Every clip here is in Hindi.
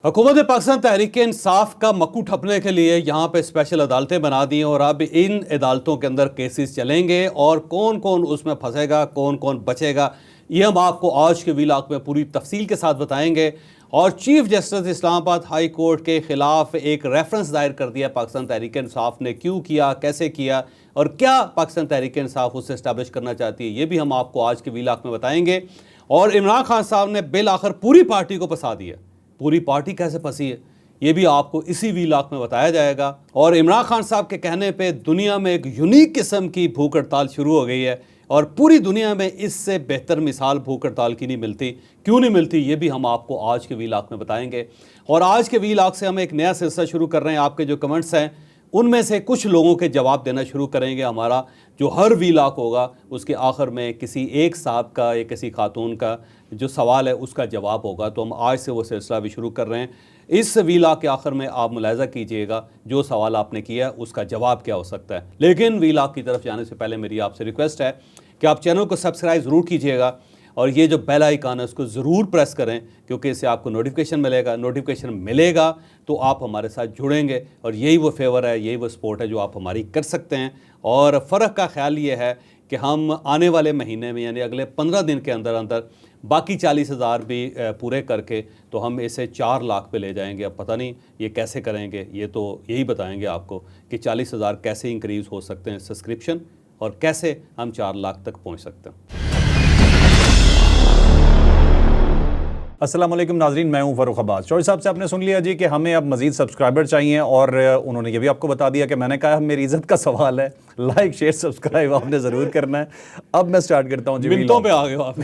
हुकूमत पाकिस्तान तहरीक इंसाफ का मक्कू ठपने के लिए यहाँ पे स्पेशल अदालतें बना दी हैं और अब इन अदालतों के अंदर केसेस चलेंगे और कौन कौन उसमें फंसेगा, कौन कौन बचेगा, ये हम आपको आज के व्लॉग में पूरी तफसील के साथ बताएंगे। और chief justice Islamabad high court के ख़िलाफ़ एक रेफरेंस दायर कर दिया पाकिस्तान तहरीक इंसाफ ने। क्यों किया, कैसे किया और क्या पाकिस्तान तहरीक इंसाफ उससे इस्टेब्लिश करना चाहती है, ये भी हम आपको आज के व्लॉग में बताएंगे। और इमरान खान साहब ने बिल आखिर पूरी पार्टी को फंसा दिया। पूरी पार्टी कैसे फंसी है ये भी आपको इसी व्लॉग में बताया जाएगा। और इमरान खान साहब के कहने पे दुनिया में एक यूनिक किस्म की भूख हड़ताल शुरू हो गई है और पूरी दुनिया में इससे बेहतर मिसाल भूख हड़ताल की नहीं मिलती। क्यों नहीं मिलती ये भी हम आपको आज के व्लॉग में बताएंगे। और आज के व्लॉग से हम एक नया सिलसिला शुरू कर रहे हैं। आपके जो कमेंट्स हैं उनमें से कुछ लोगों के जवाब देना शुरू करेंगे। हमारा जो हर व्लॉग होगा उसके आखिर में किसी एक साहब का या किसी खातून का जो सवाल है उसका जवाब होगा। तो हम आज से वो सिलसिला भी शुरू कर रहे हैं। इस व्लॉग के आखिर में आप मुलाहिज़ा कीजिएगा जो सवाल आपने किया उसका जवाब क्या हो सकता है। लेकिन व्लॉग की तरफ जाने से पहले मेरी आपसे रिक्वेस्ट है कि आप चैनल को सब्सक्राइब ज़रूर कीजिएगा और ये जो बेल आइकन है उसको ज़रूर प्रेस करें क्योंकि इससे आपको नोटिफिकेशन मिलेगा। नोटिफिकेशन मिलेगा तो आप हमारे साथ जुड़ेंगे और यही वो फेवर है, यही वो सपोर्ट है जो आप हमारी कर सकते हैं। और फ़र्क का ख्याल ये है कि हम आने वाले महीने में यानी अगले 15 दिन के अंदर अंदर बाकी 40,000 भी पूरे करके तो हम इसे 4 लाख पे ले जाएंगे। अब पता नहीं ये कैसे करेंगे, ये तो यही बताएंगे आपको कि 40,000 कैसे इंक्रीज़ हो सकते हैं सब्सक्रिप्शन और कैसे हम 4 लाख तक पहुंच सकते हैं। अस्सलाम वालेकुम नाजरीन, मैं हूं फ़ारूक अब्बास। चौधरी साहब से आपने सुन लिया जी कि हमें अब मज़ीद सब्सक्राइबर चाहिए और उन्होंने ये भी आपको बता दिया कि मैंने कहा मेरी इज़्ज़त का सवाल है, लाइक शेयर सब्सक्राइब आपने ज़रूर करना है। अब मैं स्टार्ट करता हूँ जी। मिनटों पे आ गए आप।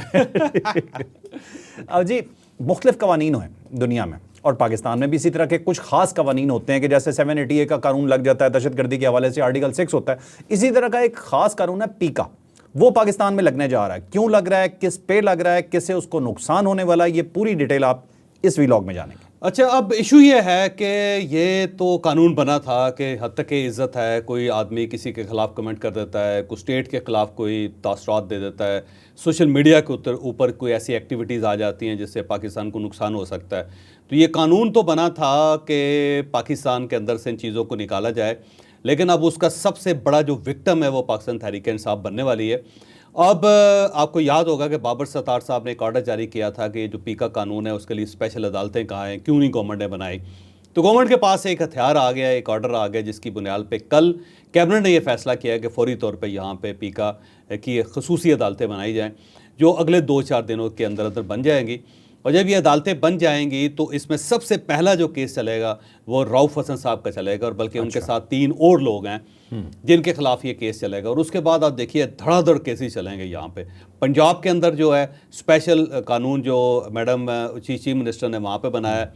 अब जी मुख्तलिफ कवानीन हैं दुनिया में और पाकिस्तान में भी इसी तरह के कुछ खास कवानीन होते हैं कि जैसे 780A का कानून लग जाता है दहशतगर्दी के हवाले से, आर्टिकल 6 होता है। इसी तरह का एक खास कानून है पीका, वो पाकिस्तान में लगने जा रहा है। क्यों लग रहा है, किस पे लग रहा है, किससे उसको नुकसान होने वाला है, ये पूरी डिटेल आप इस व्लॉग में जानेंगे। अच्छा, अब इशू ये है कि ये तो कानून बना था कि हद तक की इज़्ज़त है, कोई आदमी किसी के ख़िलाफ़ कमेंट कर देता है, कोई स्टेट के ख़िलाफ़ कोई तासरात दे देता है, सोशल मीडिया के ऊपर कोई ऐसी एक्टिविटीज़ आ जाती हैं जिससे पाकिस्तान को नुकसान हो सकता है। तो ये कानून तो बना था कि पाकिस्तान के अंदर से इन चीज़ों को निकाला जाए, लेकिन अब उसका सबसे बड़ा जो विक्टिम है वो पाकिस्तान तहरीक इंसाफ बनने वाली है। अब आपको याद होगा कि बाबर सत्तार साहब ने एक ऑर्डर जारी किया था कि जो पीका कानून है उसके लिए स्पेशल अदालतें कहाँ हैं, क्यों नहीं गवर्नमेंट ने बनाई। तो गवर्नमेंट के पास एक हथियार आ गया, एक ऑर्डर आ गया जिसकी बुनियाद पे कल कैबिनेट ने यह फैसला किया कि फौरी तौर पे यहाँ पे पीका की खसूसी अदालतें बनाई जाएँ जो अगले 2-4 दिनों के अंदर अंदर बन जाएंगी। और जब ये अदालतें बन जाएंगी तो इसमें सबसे पहला जो केस चलेगा वो रऊफ़ हसन साहब का चलेगा और बल्कि उनके साथ 3 और लोग हैं जिनके खिलाफ ये केस चलेगा। और उसके बाद आप देखिए धड़ाधड़ केसेस चलेंगे यहाँ पे। पंजाब के अंदर जो है स्पेशल कानून जो मैडम चीफ मिनिस्टर ने वहाँ पे बनाया,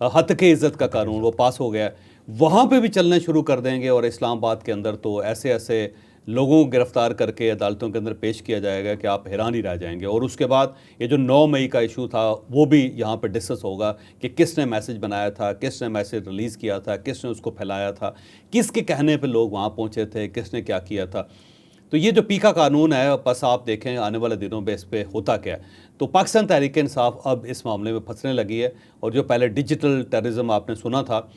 हद के इज़्ज़त का कानून, वो पास हो गया, वहाँ पे भी चलने शुरू कर देंगे। और इस्लामाबाद के अंदर तो ऐसे ऐसे लोगों को गिरफ्तार करके अदालतों के अंदर पेश किया जाएगा कि आप हैरान ही रह जाएंगे। और उसके बाद ये जो 9 मई का इशू था वो भी यहाँ पे डिस्कस होगा कि किसने मैसेज बनाया था, किसने मैसेज रिलीज़ किया था, किसने उसको फैलाया था, किसके कहने पे लोग वहाँ पहुँचे थे, किसने क्या किया था। तो ये जो पीका कानून है बस आप देखें आने वाले दिनों में इस पर होता क्या है। तो पाकिस्तान तहरीक इंसाफ अब इस मामले में फंसने लगी है। और जो पहले डिजिटल टेररिज्म आपने सुना था,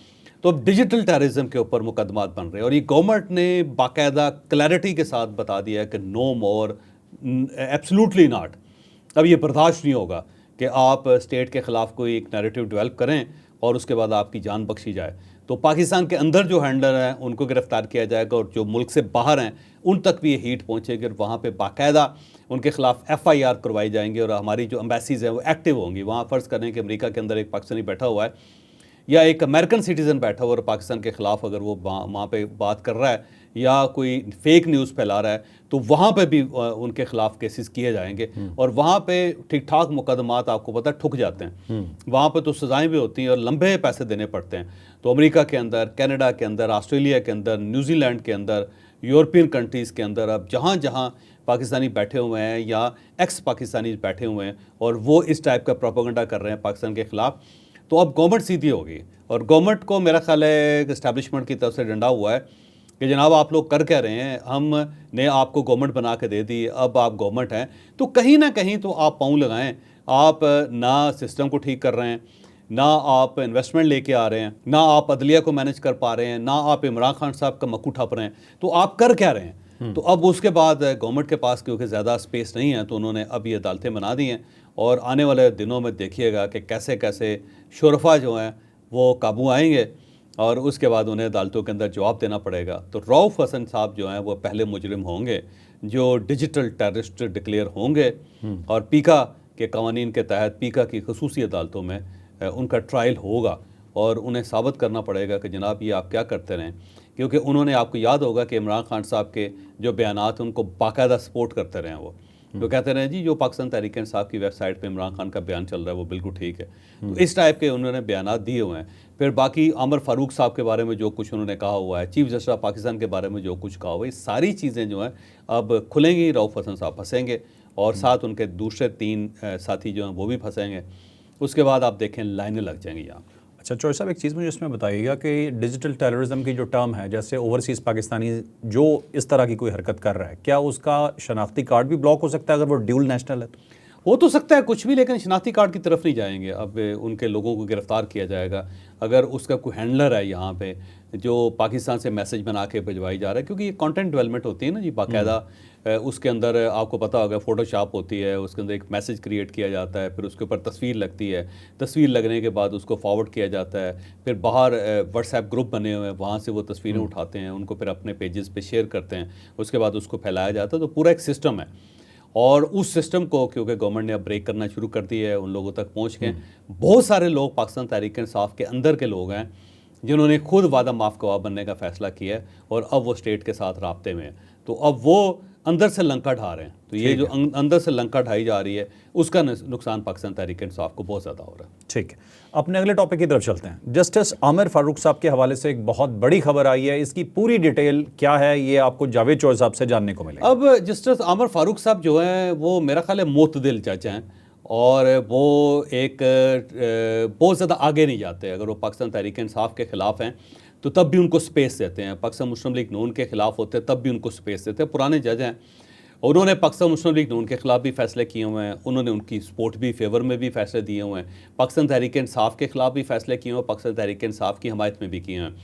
तो अब डिजिटल टेररिज्म के ऊपर मुकदमात बन रहे हैं और ये गवर्नमेंट ने बाकायदा क्लैरिटी के साथ बता दिया है कि नो मोर, एब्सोल्युटली नॉट। अब ये बर्दाश्त नहीं होगा कि आप स्टेट के ख़िलाफ़ कोई एक नैरेटिव डेवलप करें और उसके बाद आपकी जान बख्शी जाए। तो पाकिस्तान के अंदर जो हैंडलर हैं उनको गिरफ़्तार किया जाएगा और जो मुल्क से बाहर हैं उन तक भी ये हीट पहुँचेगी और वहाँ पे बाकायदा उनके ख़िलाफ़ FIR करवाई जाएंगी और हमारी जो एम्बेसीज़ हैं वो एक्टिव होंगी। वहाँ फ़र्ज़ करें कि अमेरिका के अंदर एक पाकिस्तानी बैठा हुआ है या एक अमेरिकन सिटीज़न बैठा हुआ और पाकिस्तान के ख़िलाफ़ अगर वो वहाँ पे बात कर रहा है या कोई फेक न्यूज़ फैला रहा है तो वहाँ पे भी उनके ख़िलाफ़ केसेस किए जाएंगे। और वहाँ पे ठीक ठाक मुकदमात आपको पता ठुक जाते हैं, वहाँ पे तो सज़ाएँ भी होती हैं और लंबे पैसे देने पड़ते हैं। तो अमेरिका के अंदर, कनाडा के अंदर, ऑस्ट्रेलिया के अंदर, न्यूजीलैंड के अंदर, यूरोपियन कंट्रीज़ के अंदर अब जहाँ जहाँ पाकिस्तानी बैठे हुए हैं या एक्स पाकिस्तानी बैठे हुए हैं और वो इस टाइप का प्रोपेगेंडा कर रहे हैं पाकिस्तान के ख़िलाफ़, तो अब गवर्नमेंट सीधी होगी। और गवर्नमेंट को मेरा ख्याल है इस्टेब्लिशमेंट की तरफ से डंडा हुआ है कि जनाब आप लोग कर क्या रहे हैं, हमने आपको गवर्नमेंट बना के दे दी, अब आप गवर्नमेंट हैं तो कहीं ना कहीं तो आप पाँव लगाएं। आप ना सिस्टम को ठीक कर रहे हैं, ना आप इन्वेस्टमेंट लेके आ रहे हैं, ना आप अदलिया को मैनेज कर पा रहे हैं, ना आप इमरान खान साहब का मक्खू ठप रहे हैं, तो आप कर क्या रहे हैं? तो अब उसके बाद गवर्नमेंट के पास क्योंकि ज़्यादा स्पेस नहीं है, तो उन्होंने अब ये अदालतें बना दी हैं और आने वाले दिनों में देखिएगा कि कैसे कैसे शुरफा जो हैं वो काबू आएंगे और उसके बाद उन्हें अदालतों के अंदर जवाब देना पड़ेगा। तो रऊफ़ हसन साहब जो हैं वो पहले मुजरिम होंगे जो डिजिटल टेररिस्ट डिक्लेयर होंगे और पीका के कवानीन के तहत पीका की खसूसी अदालतों में उनका ट्रायल होगा और उन्हें साबित करना पड़ेगा कि जनाब ये आप क्या करते रहें, क्योंकि उन्होंने, आपको याद होगा कि इमरान खान साहब के जो बयानात हैं उनको बाकायदा सपोर्ट करते रहे वो, तो कहते रहे जी जो पाकिस्तान तहरीक इंसाफ की वेबसाइट पे इमरान खान का बयान चल रहा है वो बिल्कुल ठीक है। तो इस टाइप के उन्होंने बयानात दिए हुए हैं। फिर बाकी आमिर फारूक साहब के बारे में जो कुछ उन्होंने कहा हुआ है, चीफ जस्टिस ऑफ पाकिस्तान के बारे में जो कुछ कहा हुआ है, ये सारी चीज़ें जो हैं अब खुलेंगी। रऊफ़ हसन साहब फंसेंगे और साथ उनके दूसरे 3 साथी जो हैं वो भी फंसेंगे। उसके बाद आप देखें लाइनें लग जाएंगी यहाँ। अच्छा चौधरी साहब, एक चीज़ मुझे इसमें बताइएगा कि डिजिटल टेररिज्म की जो टर्म है, जैसे ओवरसीज़ पाकिस्तानी जो इस तरह की कोई हरकत कर रहा है, क्या उसका शनाख्ती कार्ड भी ब्लॉक हो सकता है अगर वो ड्यूल नेशनल है तो? हो तो सकता है कुछ भी, लेकिन शनाख्ती कार्ड की तरफ नहीं जाएंगे। अब उनके लोगों को गिरफ्तार किया जाएगा अगर उसका कोई हैंडलर है यहाँ पे जो पाकिस्तान से मैसेज बना के भिजवाई जा रहा है, क्योंकि ये कंटेंट डेवलपमेंट होती है ना जी बाकायदा। उसके अंदर आपको पता होगा फ़ोटोशॉप होती है, उसके अंदर एक मैसेज क्रिएट किया जाता है, फिर उसके ऊपर तस्वीर लगती है, तस्वीर लगने के बाद उसको फॉरवर्ड किया जाता है, फिर बाहर व्हाट्सएप ग्रुप बने हुए हैं, वहाँ से वो तस्वीरें उठाते हैं, उनको फिर अपने पेजेस पे शेयर करते हैं, उसके बाद उसको फैलाया जाता है। तो पूरा एक सिस्टम है और उस सिस्टम को क्योंकि गवर्नमेंट ने अब ब्रेक करना शुरू कर दिया है, उन लोगों तक पहुँच के बहुत सारे लोग पाकिस्तान तहरीक इंसाफ के अंदर के लोग हैं जिन्होंने खुद वादा माफ़ गवाह बनने का फ़ैसला किया है और अब वो स्टेट के साथ राब्ते में है। तो अब वो अंदर से लंका ढा रहे हैं। तो ये जो अंदर से लंका ढाई जा रही है उसका नुकसान पाकिस्तान तहरीक इंसाफ को बहुत ज़्यादा हो रहा है। ठीक है, अपने अगले टॉपिक की तरफ चलते हैं। जस्टिस आमिर फारूक साहब के हवाले से एक बहुत बड़ी खबर आई है, इसकी पूरी डिटेल क्या है ये आपको जावेद चौधरी साहब से जानने को मिलेगा। अब जस्टिस आमिर फारूक साहब जो हैं वो मेरा ख्याल है मोतदिल जज हैं और वो एक बहुत ज़्यादा आगे नहीं जाते। अगर वो पाकिस्तान तहरीक इंसाफ के ख़िलाफ़ हैं तो तब भी उनको स्पेस देते हैं, पाकिस्तान मुस्लिम लीग नून के ख़िलाफ़ होते हैं तब भी उनको स्पेस देते हैं। पुराने जज हैं, उन्होंने पाकिस्तान मुस्लिम लीग नून के ख़िलाफ़ भी फ़ैसले किए हुए हैं, उन्होंने उनकी सपोर्ट भी फेवर में भी फ़ैसले दिए हुए हैं, पाकिस्तान तहरीक इंसाफ के ख़िलाफ़ भी फ़ैसले किए हुए हैं, पाकिस्तान तहरीक इंसाफ की हमायत में भी किए हैं।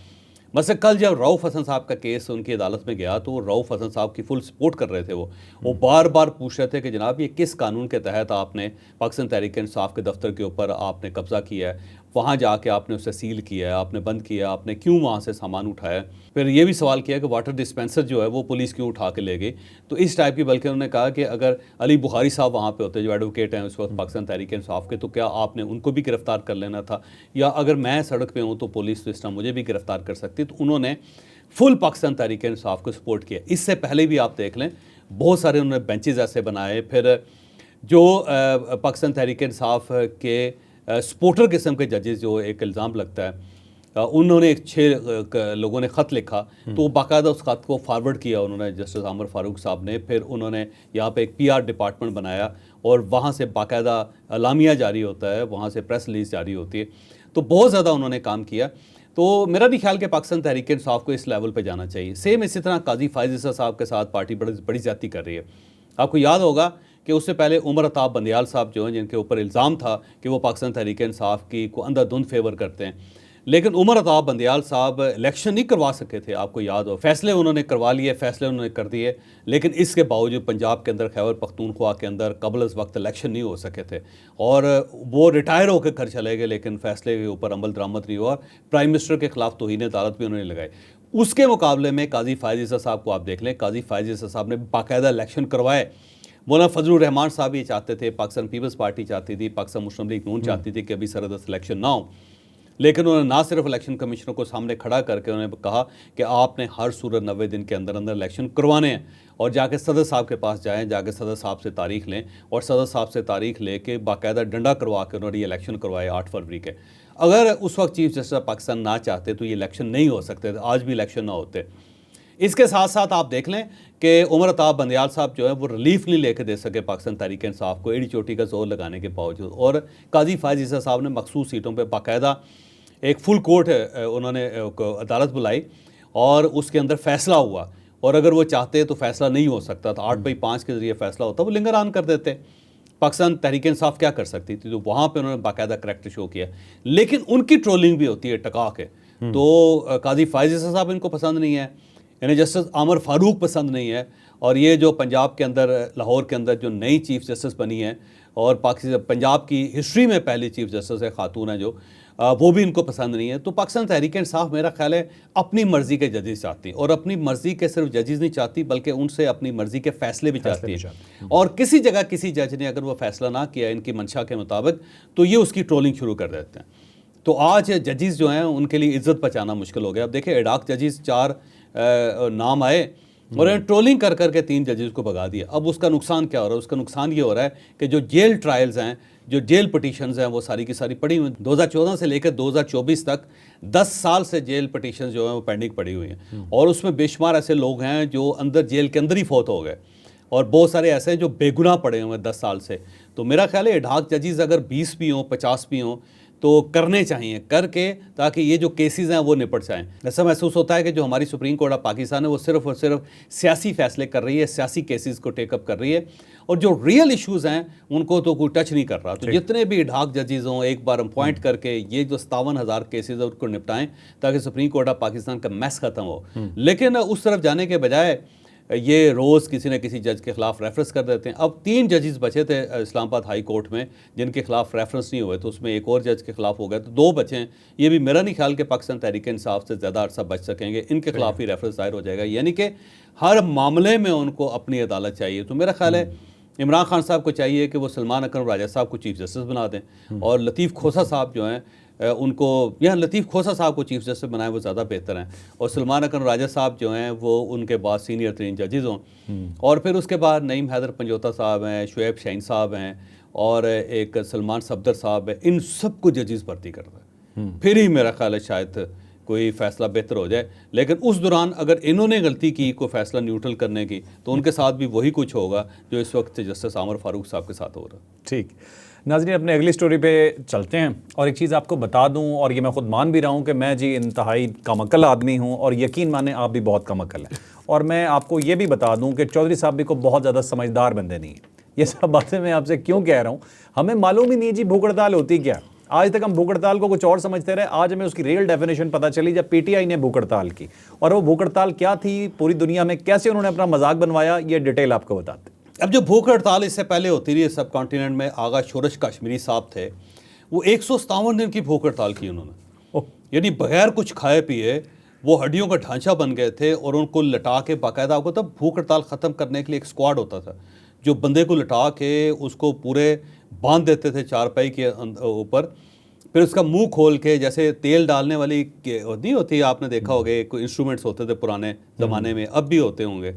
बस कल जब रऊफ़ हसन साहब का केस उनकी अदालत में गया तो रऊफ़ हसन साहब की फुल सपोर्ट कर रहे थे। वो बार बार पूछ रहे थे कि जनाब ये किस कानून के तहत आपने पाकिस्तान तहरीक इंसाफ के दफ्तर के ऊपर आपने कब्ज़ा किया है, वहाँ जाके आपने उसे सील किया है, आपने बंद किया, आपने क्यों वहाँ से सामान उठाया। फिर ये भी सवाल किया कि वाटर डिस्पेंसर जो है वो पुलिस क्यों उठा के ले गई। तो इस टाइप की, बल्कि उन्होंने कहा कि अगर अली बुखारी साहब वहाँ पे होते जो एडवोकेट हैं उस वक्त पाकिस्तान तहरीक इंसाफ के, तो क्या आपने उनको भी गिरफ्तार कर लेना था, या अगर मैं सड़क पे हूँ तो पुलिस तो इस तरह मुझे भी गिरफ्तार कर सकती। तो उन्होंने फुल पाकिस्तान तहरीक इंसाफ को सपोर्ट किया। इससे पहले भी आप देख लें बहुत सारे उन्होंने बेंचेज ऐसे बनाए। फिर जो पाकिस्तान तहरीक इंसाफ के सपोर्टर किस्म के जजेस जो एक इल्ज़ाम लगता है, उन्होंने 6 लोगों ने ख़त लिखा, तो बाकायदा उस ख़त को फॉरवर्ड किया उन्होंने जस्टिस आमिर फारूक साहब ने। फिर उन्होंने यहाँ पे एक PR डिपार्टमेंट बनाया और वहाँ से बाकायदा अलामिया जारी होता है, वहाँ से प्रेस रिलीज़ जारी होती है। तो बहुत ज़्यादा उन्होंने काम किया। तो मेरा भी ख्याल कि पाकिस्तान तहरीक इंसाफ को इस लेवल पे जाना चाहिए। सेम इसी तरह काजी फ़ायज़ ईसा साहब के साथ पार्टी बड़ी ज़्यादती कर रही है। आपको याद होगा कि उससे पहले उमर अताब बंदियाल साहब जो हैं, जिनके ऊपर इल्ज़ाम था कि वो पाकिस्तान तहरीक इंसाफ की को अंधाधुंध फेवर करते हैं, लेकिन उमर अताब बंदियाल साहब इलेक्शन नहीं करवा सके थे। आपको याद हो, फैसले उन्होंने करवा लिए, फैसले उन्होंने कर दिए, लेकिन इसके बावजूद पंजाब के अंदर खैबर पख्तूनख्वा के अंदर कबल इस वक्त इलेक्शन नहीं हो सके थे और वो रिटायर होकर घर चले गए, लेकिन फैसले के ऊपर अमल दरामद नहीं हुआ। प्राइम मिनिस्टर के खिलाफ तौहीन अदालत भी उन्होंने लगाई। उसके मुकाबले में काजी फ़ायज़ ईसा साहब को आप देख लें, काजी फ़ायज़ ईसा साहब ने बाकायदा इलेक्शन करवाए। मौलाना फजलुर रहमान साहब ये चाहते थे, पाकिस्तान पीपल्स पार्टी चाहती थी, पाकिस्तान मुस्लिम लीग नून चाहती थी कि अभी सरदस्त इलेक्शन ना हो, लेकिन उन्होंने ना सिर्फ इलेक्शन कमिश्नर को सामने खड़ा करके उन्होंने कहा कि आपने हर सूरत 90 दिन के अंदर अंदर इलेक्शन करवाने हैं और जाके सदर साहब के पास जाएं, जाके सदर साहब से तारीख लें और सदर साहब से तारीख लेके बाकायदा डंडा करवा के उन्होंने ये इलेक्शन करवाए 8 फरवरी के। अगर उस वक्त चीफ जस्टिस पाकिस्तान ना चाहते तो ये इलेक्शन नहीं हो सकते थे, आज भी इलेक्शन ना होते। इसके साथ साथ आप देख लें कि उमर अताब बंदियाल साहब जो है वो रिलीफ नहीं लेके दे सके पाकिस्तान तहरीक इंसाफ को एड़ी चोटी का जोर लगाने के बावजूद, और काजी फ़ायज़ ईसा साहब ने मखसूस सीटों पर बाकायदा एक फुल कोर्ट उन्होंने अदालत बुलाई और उसके अंदर फैसला हुआ, और अगर वो चाहते तो फैसला नहीं हो सकता था, 8/5 के ज़रिए फैसला होता, वो लिंगर ऑन कर देते। पाकिस्तान तहरीक इंसाफ क्या कर सकती थी, तो वहाँ पे उन्होंने बाकायदा करैक्टर शो किया। लेकिन उनकी ट्रोलिंग भी होती है टका के। तो काजी फायज ईसा साहब इनको पसंद नहीं है, यानी जस्टिस आमर फारूक पसंद नहीं है, और ये जो पंजाब के अंदर, लाहौर के अंदर जो नई चीफ जस्टिस बनी है और पाकिस्तान पंजाब की हिस्ट्री में पहली चीफ जस्टिस है, खातून है जो, वो भी इनको पसंद नहीं है। तो पाकिस्तान तहरीक इंसाफ मेरा ख्याल है अपनी मर्ज़ी के जजेस चाहती, और अपनी मर्ज़ी के सिर्फ जजेस नहीं चाहती बल्कि उनसे अपनी मर्ज़ी के फ़ैसले भी चाहती है। और किसी जगह किसी जज ने अगर वो फ़ैसला ना किया इनकी मंशा के मुताबिक, तो ये उसकी ट्रोलिंग शुरू कर देते हैं। तो आज जजेस जो हैं उनके लिए इज्जत बचाना मुश्किल हो गया। अब देखिए एडाक जजेस 4 नाम आए और ट्रोलिंग कर करके 3 जजेस को भगा दिया। अब उसका नुकसान क्या हो रहा है? उसका नुकसान ये हो रहा है कि जो जेल ट्रायल्स हैं, जो जेल पिटीशंस हैं, वो सारी की सारी पड़ी हुई हैं। 2014 से लेकर 2024 तक 10 साल से जेल पिटीशंस जो हैं वो पेंडिंग पड़ी हुई हैं, और उसमें बेशुमार ऐसे लोग हैं जो अंदर जेल के अंदर ही फौत हो गए, और बहुत सारे ऐसे हैं जो बेगुनाह पड़े हुए हैं 10 साल से। तो मेरा ख्याल है एडाक जजेस अगर 20 भी हों, 50 भी हों, तो करने चाहिए, करके ताकि ये जो केसेस हैं वो निपट जाएं। ऐसा महसूस होता है कि जो हमारी सुप्रीम कोर्ट ऑफ पाकिस्तान है वो सिर्फ और सिर्फ सियासी फैसले कर रही है, सियासी केसेस को टेकअप कर रही है, और जो रियल इश्यूज़ हैं उनको तो कोई टच नहीं कर रहा। तो जितने भी ढाक जजेस हों एक बार अपॉइंट करके ये जो 57,000 केसेज है उनको निपटाएं, ताकि सुप्रीम कोर्ट ऑफ पाकिस्तान का मैस ख़त्म हो। लेकिन उस तरफ जाने के बजाय ये रोज़ किसी न किसी जज के ख़िलाफ़ रेफरेंस कर देते हैं। अब 3 जजेस बचे थे इस्लामाबाद हाई कोर्ट में जिनके खिलाफ रेफरेंस नहीं हुए, तो उसमें एक और जज के खिलाफ हो गया, तो 2 बचे हैं। ये भी मेरा नहीं ख्याल कि पाकिस्तान तहरीक इंसाफ से ज़्यादा अरसा बच सकेंगे, इनके खिलाफ ही रेफरेंस दायर हो जाएगा। यानी कि हर मामले में उनको अपनी अदालत चाहिए। तो मेरा ख्याल है इमरान खान साहब को चाहिए कि वो सलमान अकरम राजा साहब को चीफ जस्टिस बना दें, और लतीफ़ खोसा साहब जो हैं उनको, या लतीफ़ खोसा साहब को चीफ जस्टिस बनाए, वो ज़्यादा बेहतर हैं, और सलमान अकरम राजा साहब जो हैं वो उनके बाद सीनियर 3 जजेज़ हों, और फिर उसके बाद नईम हैदर पंजोता साहब हैं, शुएब शाहीन साहब हैं, और एक सलमान सफदर साहब है। इन सब को जजेस भर्ती करता है, फिर ही मेरा ख्याल है शायद कोई फ़ैसला बेहतर हो जाए। लेकिन उस दौरान अगर इन्होंने गलती की कोई फ़ैसला न्यूट्रल करने की, तो उनके साथ भी वही कुछ होगा जो इस वक्त जस्टिस आमर फारूक साहब के साथ हो रहा है। ठीक, नाज़रीन अपने अगली स्टोरी पे चलते हैं। और एक चीज़ आपको बता दूं, और ये मैं ख़ुद मान भी रहा हूं कि मैं जी इंतहाई कमअक्ल आदमी हूं, और यकीन माने आप भी बहुत कमअक्ल हैं। और मैं आपको ये भी बता दूं कि चौधरी साहब भी को बहुत ज़्यादा समझदार बंदे नहीं हैं। ये सब बातें मैं आपसे क्यों कह रहा हूँ, हमें मालूम ही नहीं जी भूख हड़ताल होती क्या। आज तक हम भूख हड़ताल को कुछ और समझते रहे, आज हमें उसकी रियल डेफिनेशन पता चली जब पीटीआई ने भूख हड़ताल की। और वो भूख हड़ताल क्या थी, पूरी दुनिया में कैसे उन्होंने अपना मजाक बनवाया, ये डिटेल आपको बताते हैं। अब जो भूख हड़ताल इससे पहले होती रही सब कॉन्टिनेंट में, आगा शोरश काश्मीरी साहब थे, वो 157 दिन की भूख हड़ताल की उन्होंने, यानी बगैर कुछ खाए पिए वो हड्डियों का ढांचा बन गए थे, और उनको लटा के बाकायदा, आपको तब भूख हड़ताल ख़त्म करने के लिए एक स्क्वाड होता था जो बंदे को लटा के उसको पूरे बांध देते थे चारपाई के ऊपर, फिर उसका मुंह खोल के, जैसे तेल डालने वाली नहीं होती, आपने देखा होगा कोई इंस्ट्रूमेंट्स होते थे पुराने ज़माने में, अब भी होते होंगे,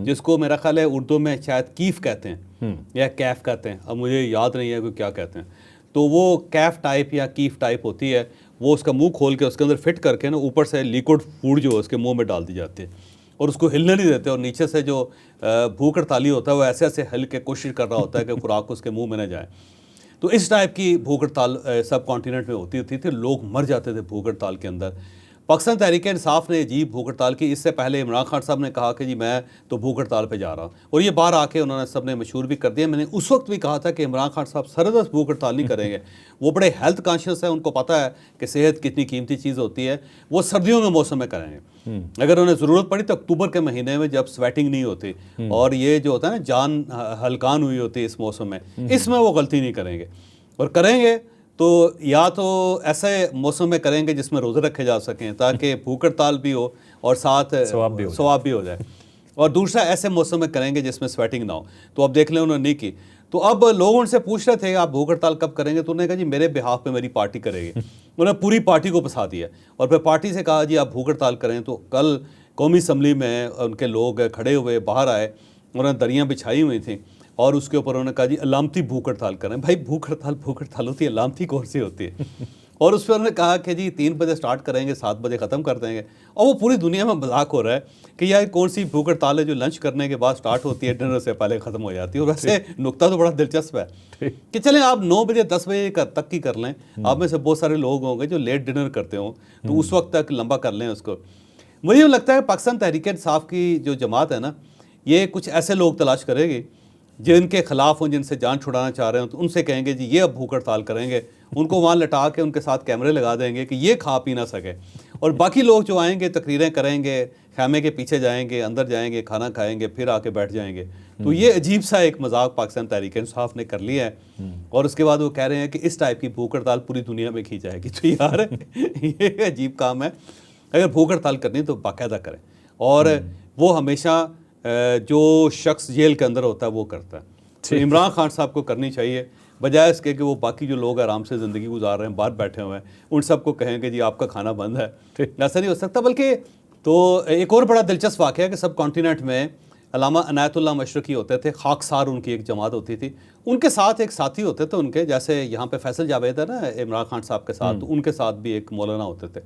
जिसको मेरा ख्याल है उर्दू में शायद कीफ कहते हैं या कैफ कहते हैं, अब मुझे याद नहीं है कोई क्या कहते हैं। तो वो कैफ टाइप या कीफ टाइप होती है, वो उसका मुंह खोल के उसके अंदर फिट करके ना ऊपर से लिक्विड फूड जो है उसके मुँह में डाल दी जाती है, और उसको हिलने नहीं देते, और नीचे से जो भूख हड़ताली होता है वो ऐसे ऐसे हिल के कोशिश कर रहा होता है कि खुराक उसके मुँह में न जाए। तो इस टाइप की भूख हड़ताल सब कॉन्टिनेंट में होती थी, लोग मर जाते थे भूख हड़ताल के अंदर। पाकिस्तान तहरीक इंसाफ ने अजीब भूख हड़ताल की। इससे पहले इमरान खान साहब ने कहा कि जी मैं तो भूख हड़ताल पे जा रहा हूँ, और ये बाहर आके उन्होंने सब ने मशहूर भी कर दिया। मैंने उस वक्त भी कहा था कि इमरान खान साहब सरदस्त भूख हड़ताल नहीं करेंगे, वो बड़े हेल्थ कॉन्शियस है, उनको पता है कि सेहत कितनी कीमती चीज़ होती है, वो सर्दियों के मौसम में करेंगे। अगर उन्हें ज़रूरत पड़ी तो अक्टूबर के महीने में जब स्वेटिंग नहीं होती और ये जो होता है ना जान हल्कान हुई होती है इस मौसम में, इसमें वो गलती नहीं करेंगे, और करेंगे तो या तो ऐसे मौसम में करेंगे जिसमें रोज़े रखे जा सकें ताकि भूख हड़ताल भी हो और साथ सवाब भी हो जाए, और दूसरा ऐसे मौसम में करेंगे जिसमें स्वेटिंग ना हो। तो अब देख लें उन्होंने नहीं की। तो अब लोग उनसे पूछ रहे थे आप भूख हड़ताल कब करेंगे, तो उन्होंने कहा जी मेरे बिहाफ पे मेरी पार्टी करेगी। उन्होंने पूरी पार्टी को फंसा दिया, और फिर पार्टी से कहा जी आप भूख हड़ताल करें। तो कल कौमी असम्बली में उनके लोग खड़े हुए बाहर आए, उन्होंने दरियाँ बिछाई हुई थी, और उसके ऊपर उन्होंने कहा जी अलामती भूख हड़ताल करें। भाई भूख हड़ताल होती है, अलामती कौन सी होती है? और उस पर उन्होंने कहा कि जी 3 बजे स्टार्ट करेंगे, 7 बजे ख़त्म कर देंगे। और वो पूरी दुनिया में मजाक हो रहा है कि यार कौन सी भूख हड़ताल है जो लंच करने के बाद स्टार्ट होती है, डिनर से पहले ख़त्म हो जाती है। और वैसे नुक्ता तो बड़ा दिलचस्प है कि चलें आप 9 बजे 10 बजे तक की कर लें, आप में से बहुत सारे लोग होंगे जो लेट डिनर करते हों, तो उस वक्त तक लंबा कर लें उसको। मुझे लगता है पाकिस्तान तहरीक इंसाफ की जो जमात है ना, ये कुछ ऐसे लोग तलाश करेगी जिनके खिलाफ हों, जिनसे जान छुड़ाना चाह रहे हो, तो उनसे कहेंगे जी ये अब भूख हड़ताल करेंगे, उनको वहाँ लटा के उनके साथ कैमरे लगा देंगे कि ये खा पी ना सके, और बाकी लोग जो आएंगे तकरीरें करेंगे, खैमे के पीछे जाएंगे, अंदर जाएंगे, खाना खाएंगे, फिर आके बैठ जाएंगे। तो ये अजीब सा एक मजाक पाकिस्तान तहरीक इंसाफ ने कर लिया है, और उसके बाद वो कह रहे हैं कि इस टाइप की भूख हड़ताल पूरी दुनिया में की जाएगी। तो यार ये अजीब काम है। अगर भूख हड़ताल करनी तो बाकायदा करें, और वो हमेशा जो शख्स जेल के अंदर होता है वो करता है। तो इमरान खान साहब को करनी चाहिए, बजाय इसके कि वो बाकी जो लोग आराम से ज़िंदगी गुजार रहे हैं, बाहर बैठे हुए हैं, उन सबको कहेंगे जी आपका खाना बंद है। ऐसा नहीं हो सकता। बल्कि तो एक और बड़ा दिलचस्प वाक़या है कि सब कॉन्टिनेंट में अल्लामा अनायतुल्लाह मशरकी होते थे, खाकसार उनकी एक जमात होती थी, उनके साथ एक साथी होते थे उनके, जैसे यहाँ पे फैसल जावेद है ना इमरान खान साहब के साथ, तो उनके साथ भी एक मौलाना होते थे।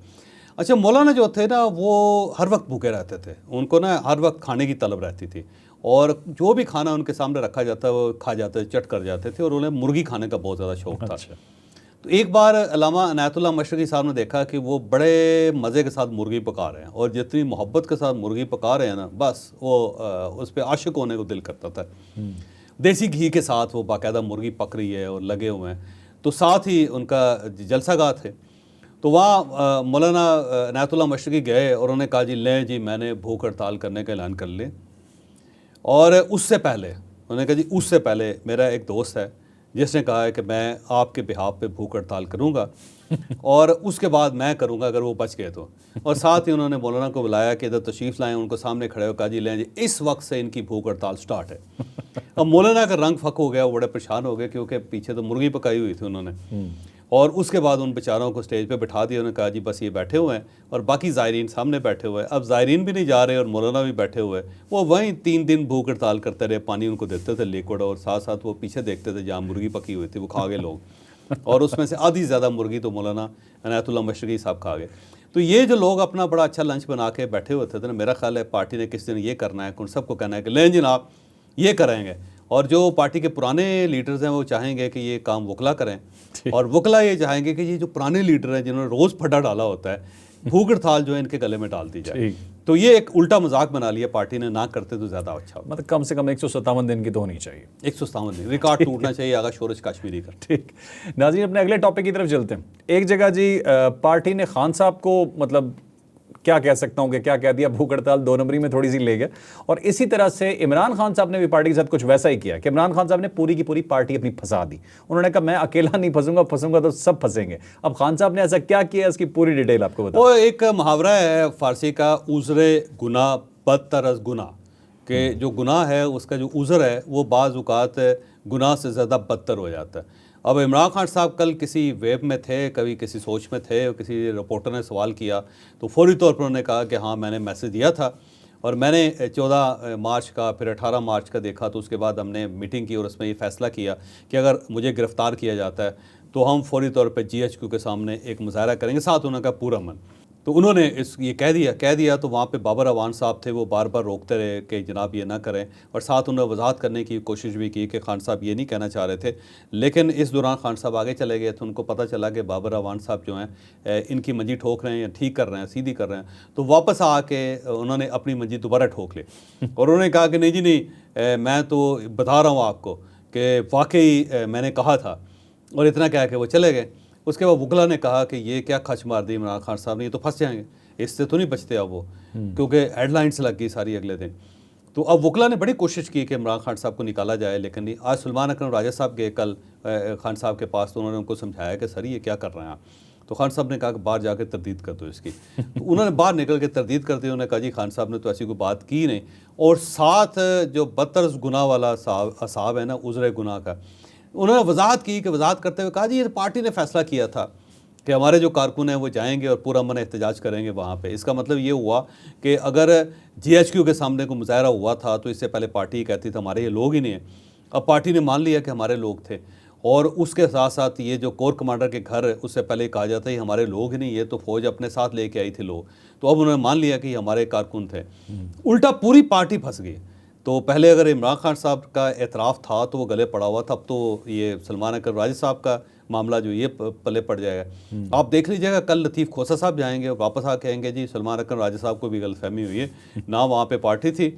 अच्छा, मौलाना जो थे ना वो हर वक्त भूखे रहते थे, उनको ना हर वक्त खाने की तलब रहती थी, और जो भी खाना उनके सामने रखा जाता वो खा जाते, चट कर जाते थे, और उन्हें मुर्गी खाने का बहुत ज़्यादा शौक़ था। तो एक बार अल्लामा अनायतुल्लाह मशरकी साहब ने देखा कि वो बड़े मज़े के साथ मुर्गी पका रहे हैं, और जितनी मोहब्बत के साथ मुर्गी पका रहे हैं ना, बस वो उस पर आशिक होने को दिल करता था। देसी घी के साथ वो बाकायदा मुर्गी पक रही है और लगे हुए हैं, तो साथ ही उनका जलसागाह थे। तो वहाँ मौलाना अनायतुल्लाह मशरकी गए और उन्होंने कहा जी लें जी मैंने भूख हड़ताल करने का ऐलान कर लिया। और उससे पहले उन्होंने कहा जी उससे पहले मेरा एक दोस्त है जिसने कहा है कि मैं आपके बिहाफ पे भूख हड़ताल करूँगा, और उसके बाद मैं करूँगा अगर वो बच गए तो। और साथ ही उन्होंने मौलाना को बुलाया कि इधर तशरीफ़ लाएँ, उनको सामने खड़े हो कहा जी लें जी इस वक्त से इनकी भूख हड़ताल स्टार्ट है। अब मौलाना का रंग फक हो गया, वो बड़े परेशान हो गए क्योंकि पीछे तो मुर्गी पकाई हुई थी उन्होंने। और उसके बाद उन बेचारों को स्टेज पे बिठा दिया, उन्होंने कहा जी बस ये बैठे हुए हैं और बाकी ज़ायरीन सामने बैठे हुए हैं। अब ज़ायरीन भी नहीं जा रहे और मौलाना भी बैठे हुए हैं, वो वहीं 3 दिन भूख हड़ताल करते रहे, पानी उनको देते थे लिक्विड, और साथ साथ वो पीछे देखते थे जहाँ मुर्गी पकी हुई थी वो खा गए लोग, और उसमें से आधी ज़्यादा मुर्गी तो मौलाना अनायतुल्लाह मशरकी साहब खा गए। तो ये जो लोग अपना बड़ा अच्छा लंच बना के बैठे हुए थे ना, मेरा ख्याल है पार्टी ने किस दिन ये करना है, उन सबको कहना है कि लें जनाब ये करेंगे। और जो पार्टी के पुराने लीडर्स हैं वो चाहेंगे कि ये काम वकला करें, और वकला ये चाहेंगे कि ये जो पुराने लीडर हैं जिन्होंने रोज़ फटा डाला होता है, भूख हड़ताल जो है इनके गले में डाल दी जाए। तो ये एक उल्टा मजाक बना लिया पार्टी ने, ना करते तो ज़्यादा अच्छा। मतलब कम से कम 157 दिन की तो होनी चाहिए। 157 दिन रिकॉर्ड टूटना चाहिए आगा शोरज कश्मीरी का। ठीक, नाज़रीन अपने अगले टॉपिक की तरफ चलते हैं। एक जगह जी पार्टी ने खान साहब को, मतलब क्या कह सकता हूँ कि क्या कह दिया, भूख हड़ताल 2 नंबरी में थोड़ी सी ले गया। और इसी तरह से इमरान खान साहब ने भी पार्टी के साथ कुछ वैसा ही किया कि इमरान खान साहब ने पूरी की पूरी पार्टी अपनी फंसा दी। उन्होंने कहा मैं अकेला नहीं फंसूंगा तो सब फंसेंगे। अब खान साहब ने ऐसा क्या किया, इसकी पूरी डिटेल आपको बताओ। वो एक मुहावरा है फारसी का, उज़रे गुनाह बदतर गुनाह, कि जो गुनाह है उसका जो उज़र है वो बाज़ औक़ात गुनाह से ज़्यादा बदतर हो जाता है। अब इमरान खान साहब कल किसी वेब में थे, कभी किसी सोच में थे, और किसी रिपोर्टर ने सवाल किया तो फौरी तौर पर उन्होंने कहा कि हाँ मैंने मैसेज दिया था, और मैंने 14 मार्च का फिर 18 मार्च का देखा, तो उसके बाद हमने मीटिंग की और उसमें ये फ़ैसला किया कि अगर मुझे गिरफ़्तार किया जाता है तो हम फौरी तौर पर GHQ के सामने एक मुज़ाहरा करेंगे, साथ उन्होंने कहा पूरा अमन। तो उन्होंने ये कह दिया तो वहाँ पे बाबर अवान साहब थे, वो बार बार रोकते रहे कि जनाब ये ना करें, और साथ उन्होंने वजाहत करने की कोशिश भी की कि खान साहब ये नहीं कहना चाह रहे थे। लेकिन इस दौरान खान साहब आगे चले गए तो उनको पता चला कि बाबर अवान साहब जो हैं इनकी मंजी ठोक रहे हैं या ठीक कर रहे हैं, सीधी कर रहे हैं। तो वापस आके उन्होंने अपनी मंजी दोबारा ठोक ली और उन्होंने कहा कि नहीं जी नहीं, मैं तो बता रहा हूँ आपको कि वाकई मैंने कहा था, और इतना कह के वो चले गए। उसके बाद वकला ने कहा कि ये क्या खच मार दी इमरान खान साहब ने, ये तो फंस जाएंगे, इससे तो नहीं बचते अब वो, क्योंकि हेडलाइंस लग गई सारी अगले दिन। तो अब वकला ने बड़ी कोशिश की कि इमरान खान साहब को निकाला जाए, लेकिन नहीं। आज सलमान अकरम राजा साहब गए कल खान साहब के पास, तो उन्होंने उनको समझाया कि सर ये क्या कर रहे हैं आप। तो खान साहब ने कहा कि बाहर जाकर तरदीद कर दो इसकी। तो उन्होंने बाहर निकल के तरदीद कर दी। उन्होंने कहा जी खान साहब ने तो ऐसी कोई बात की नहीं। और साथ जो बदतर गुनाह वाला साहब है ना, उज़रे गुनाह का, उन्होंने वजाहत की कि वजाहत करते हुए कहा जी ये पार्टी ने फैसला किया था कि हमारे जो कारकुन हैं वो जाएंगे और पूरा मन एहतजाज करेंगे वहाँ पे। इसका मतलब ये हुआ कि अगर GHQ के सामने को मुजाहरा हुआ था तो इससे पहले पार्टी कहती थी हमारे ये लोग ही नहीं हैं। अब पार्टी ने मान लिया कि हमारे लोग थे, और उसके साथ साथ ये जो कोर कमांडर के घर उससे पहले कहा जाता है हमारे लोग ही नहीं, ये तो फौज अपने साथ लेके आई थी लोग। तो अब उन्होंने मान लिया कि हमारे कारकुन थे। उल्टा पूरी पार्टी फंस गई। तो पहले अगर इमरान खान साहब का एतराफ़ था तो वो गले पड़ा हुआ था, अब तो ये सलमान अकरम राजा साहब का मामला जो ये पले पड़ जाएगा। आप देख लीजिएगा कल लतीफ़ खोसा साहब जाएंगे और वापस आ कहेंगे जी सलमान अकरम राजा साहब को भी गलतफहमी हुई है ना, वहाँ पे पार्टी थी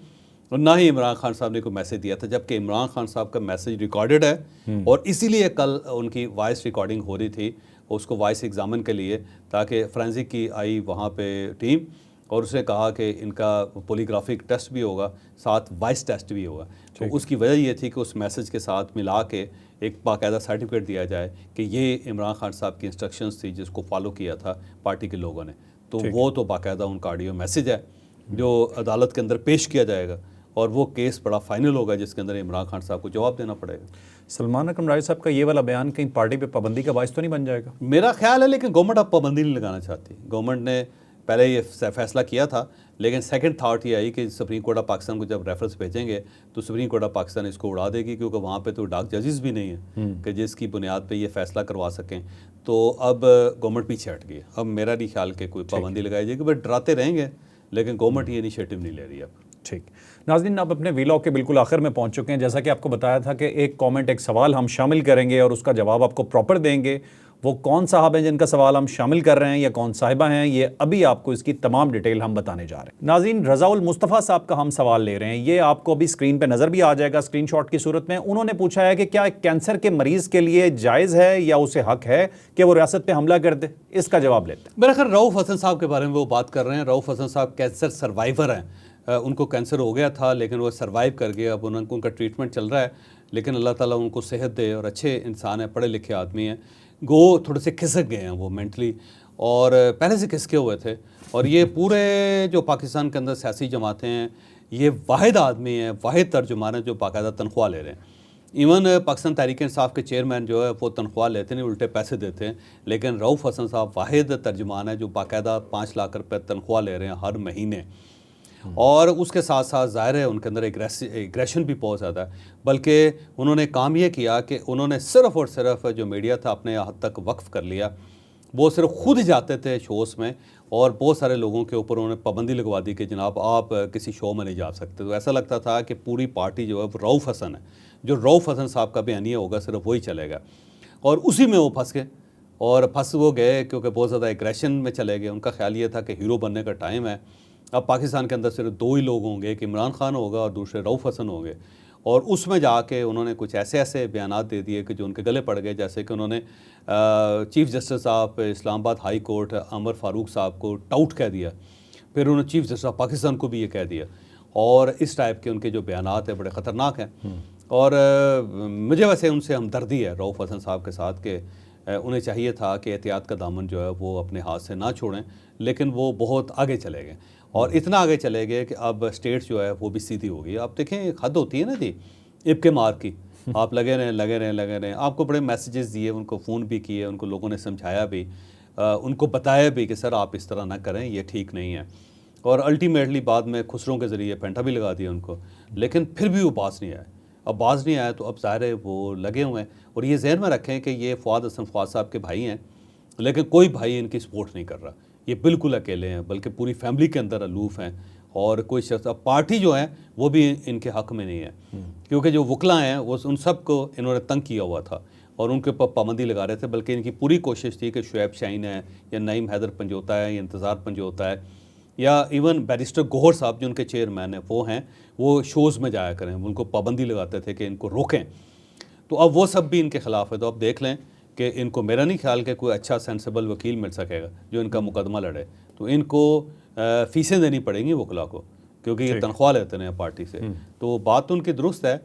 और ना ही इमरान खान साहब ने कोई मैसेज दिया था, जबकि इमरान खान साहब का मैसेज रिकॉर्डेड है और इसीलिए कल उनकी वॉइस रिकॉर्डिंग हो रही थी उसको वॉइस एग्जामिन के लिए, ताकि फ्रेंसिक की आई वहाँ पे टीम और उसने कहा कि इनका पॉलीग्राफिक टेस्ट भी होगा, साथ वॉइस टेस्ट भी होगा। तो उसकी वजह ये थी कि उस मैसेज के साथ मिला के एक बाकायदा सर्टिफिकेट दिया जाए कि ये इमरान खान साहब की इंस्ट्रक्शंस थी जिसको फॉलो किया था पार्टी के लोगों ने। तो वो तो बाकायदा उनका ऑडियो मैसेज है जो अदालत के अंदर पेश किया जाएगा और वो केस बड़ा फाइनल होगा जिसके अंदर इमरान खान साहब को जवाब देना पड़ेगा। सलमान अकरम राय साहब का ये वाला बयान कहीं पार्टी पे पाबंदी का बायस तो नहीं बन जाएगा? मेरा ख्याल है, लेकिन गवर्नमेंट अब पाबंदी नहीं लगाना चाहती। गवर्नमेंट ने पहले ये फैसला किया था, लेकिन सेकंड थॉट ये आई कि सुप्रीम कोर्ट ऑफ पाकिस्तान को जब रेफरेंस भेजेंगे तो सुप्रीम कोर्ट ऑफ पाकिस्तान इसको उड़ा देगी, क्योंकि वहाँ पे तो डार्क जजेस भी नहीं हैं कि जिसकी बुनियाद पे ये फैसला करवा सकें। तो अब गवर्नमेंट पीछे हट गई। अब मेरा नहीं ख्याल कि कोई पाबंदी लगाई जाएगी, बट डराते रहेंगे, लेकिन गवर्नमेंट ये इनिशिएटिव नहीं ले रही अब। ठीक नाज़रीन, अब अपने वीलॉग के बिल्कुल आखिर में पहुंच चुके हैं। जैसा कि आपको बताया था कि एक कमेंट, एक सवाल हम शामिल करेंगे और उसका जवाब आपको प्रॉपर देंगे। वो कौन साहब हैं जिनका सवाल हम शामिल कर रहे हैं या कौन साहिबा हैं, ये अभी आपको इसकी तमाम डिटेल हम बताने जा रहे हैं। नाज़रीन, रज़ाउल मुस्तफ़ा साहब का हम सवाल ले रहे हैं, ये आपको अभी स्क्रीन पे नज़र भी आ जाएगा स्क्रीनशॉट की सूरत में। उन्होंने पूछा है कि क्या कैंसर के मरीज़ के लिए जायज़ है या उसे हक है कि वो रियासत पे हमला कर दे? इसका जवाब लेते हैं। मेरा ख्याल रऊफ़ हसन साहब के बारे में वो बात कर रहे हैं। रऊफ़ हसन साहब कैंसर सर्वाइवर हैं। उनको कैंसर हो गया था लेकिन वो सर्वाइव कर गए। अब उनका ट्रीटमेंट चल रहा है, लेकिन अल्लाह ताला उनको सेहत दे और अच्छे इंसान हैं, पढ़े लिखे आदमी हैं। वो थोड़े से खिसक गए हैं वो मेंटली, और पहले से खिसके हुए थे। और ये पूरे जो पाकिस्तान के अंदर सियासी जमातें हैं, ये वाहिद आदमी हैं, वाहिद तर्जुमान हैं जो बाकायदा तनख्वाह ले रहे हैं। इवन पाकिस्तान तहरीक इंसाफ के चेयरमैन जो है वो तनख्वाह लेते नहीं, उल्टे पैसे देते हैं। लेकिन रऊफ़ हसन साहब वाहिद तर्जुमान है जो बाकायदा 5 लाख रुपये तनख्वाह ले रहे हैं हर महीने। और उसके साथ साथ ज़ाहिर है उनके अंदर एग्रेशन भी बहुत ज़्यादा है। बल्कि उन्होंने काम ये किया कि उन्होंने सिर्फ़ और सिर्फ जो मीडिया था अपने हद तक वक्फ़ कर लिया। वो सिर्फ खुद जाते थे शोज़ में और बहुत सारे लोगों के ऊपर उन्होंने पाबंदी लगवा दी कि जनाब आप किसी शो में नहीं जा सकते। तो ऐसा लगता था कि पूरी पार्टी जो है वो रऊफ़ हसन है, जो रऊफ़ हसन साहब का बयानिया होगा सिर्फ वही चलेगा। और उसी में वो फंस गए और फंस वो गए क्योंकि बहुत ज़्यादा एग्रेशन में चले गए। उनका ख्याल ये था कि हीरो बनने का टाइम है। अब पाकिस्तान के अंदर सिर्फ 2 ही लोग होंगे, एक इमरान खान होगा और दूसरे रऊफ़ हसन होंगे। और उसमें जाके उन्होंने कुछ ऐसे बयानात दे दिए कि जो उनके गले पड़ गए। जैसे कि उन्होंने chief justice of Islamabad high court Amar Farooq sahab को टाउट कह दिया, फिर उन्होंने चीफ़ जस्टिस ऑफ पाकिस्तान को भी ये कह दिया। और इस टाइप के उनके जो बयानात हैं बड़े ख़तरनाक हैं। और मुझे वैसे उनसे हमदर्दी है रऊफ़ हसन साहब के साथ कि उन्हें चाहिए था कि एहतियात का दामन जो है वो अपने हाथ से ना छोड़ें, लेकिन वो बहुत आगे चले गए और इतना आगे चले गए कि अब स्टेट जो है वो भी सीधी हो गई। आप देखें एक हद होती है ना जी इब्के मार की, आप लगे रहें। आपको बड़े मैसेजेस दिए, उनको फ़ोन भी किए, उनको लोगों ने समझाया भी, उनको बताया भी कि सर आप इस तरह ना करें, ये ठीक नहीं है। और अल्टीमेटली बाद में खुसरों के ज़रिए पेंटा भी लगा दिया उनको, लेकिन फिर भी वो बाज नहीं आए। अब बाज नहीं आया तो अब ज़ाहिर है वो लगे हुए हैं। और ये जहन में रखें कि ये फ़वाद हसन फ़वाद साहब के भाई हैं, लेकिन कोई भाई इनकी सपोर्ट नहीं कर रहा। ये बिल्कुल अकेले हैं, बल्कि पूरी फैमिली के अंदर अलूफ़ हैं। और कोई शख्स, अब पार्टी जो है वो भी इनके हक़ में नहीं है, क्योंकि जो वकला हैं वो उन सब को इन्होंने तंग किया हुआ था और उनके ऊपर पाबंदी लगा रहे थे। बल्कि इनकी पूरी कोशिश थी कि शुएब शाहीन है या नईम हैदर पंजोता है या इंतज़ार पंजोता है या इवन बैरिस्टर गौहर साहब जो उनके चेयरमैन हैं वो शोज़ में जाया करें, उनको पाबंदी लगाते थे कि इनको रोकें। तो अब वो सब भी इनके ख़िलाफ़ है। तो अब देख लें कि इनको, मेरा नहीं ख्याल कि कोई अच्छा सेंसिबल वकील मिल सकेगा जो इनका मुकदमा लड़े। तो इनको फ़ीसें देनी पड़ेंगी वकला को, क्योंकि ये तनख्वाह लेते हैं पार्टी से। तो बात तो उनकी दुरुस्त है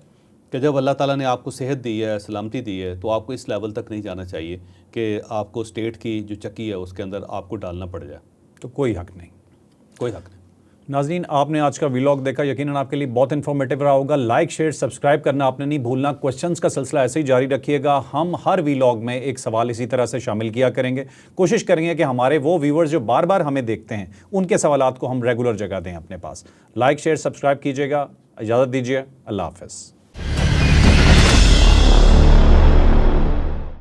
कि जब अल्लाह ताला ने आपको सेहत दी है, सलामती दी है, तो आपको इस लेवल तक नहीं जाना चाहिए कि आपको स्टेट की जो चक्की है उसके अंदर आपको डालना पड़ जाए। तो कोई हक़ नहीं, कोई हक़ नहीं। नाज़रीन, आपने आज का व्लॉग देखा, यकीनन आपके लिए बहुत इन्फॉर्मेटिव रहा होगा। लाइक शेयर सब्सक्राइब करना आपने नहीं भूलना। क्वेश्चंस का सिलसिला ऐसे ही जारी रखिएगा। हम हर व्लॉग में एक सवाल इसी तरह से शामिल किया करेंगे। कोशिश करेंगे कि हमारे वो व्यूवर्स जो बार बार हमें देखते हैं उनके सवालात को हम रेगुलर जगह दें अपने पास। लाइक शेयर सब्सक्राइब कीजिएगा। इजाज़त दीजिए। अल्लाह हाफ़िज़।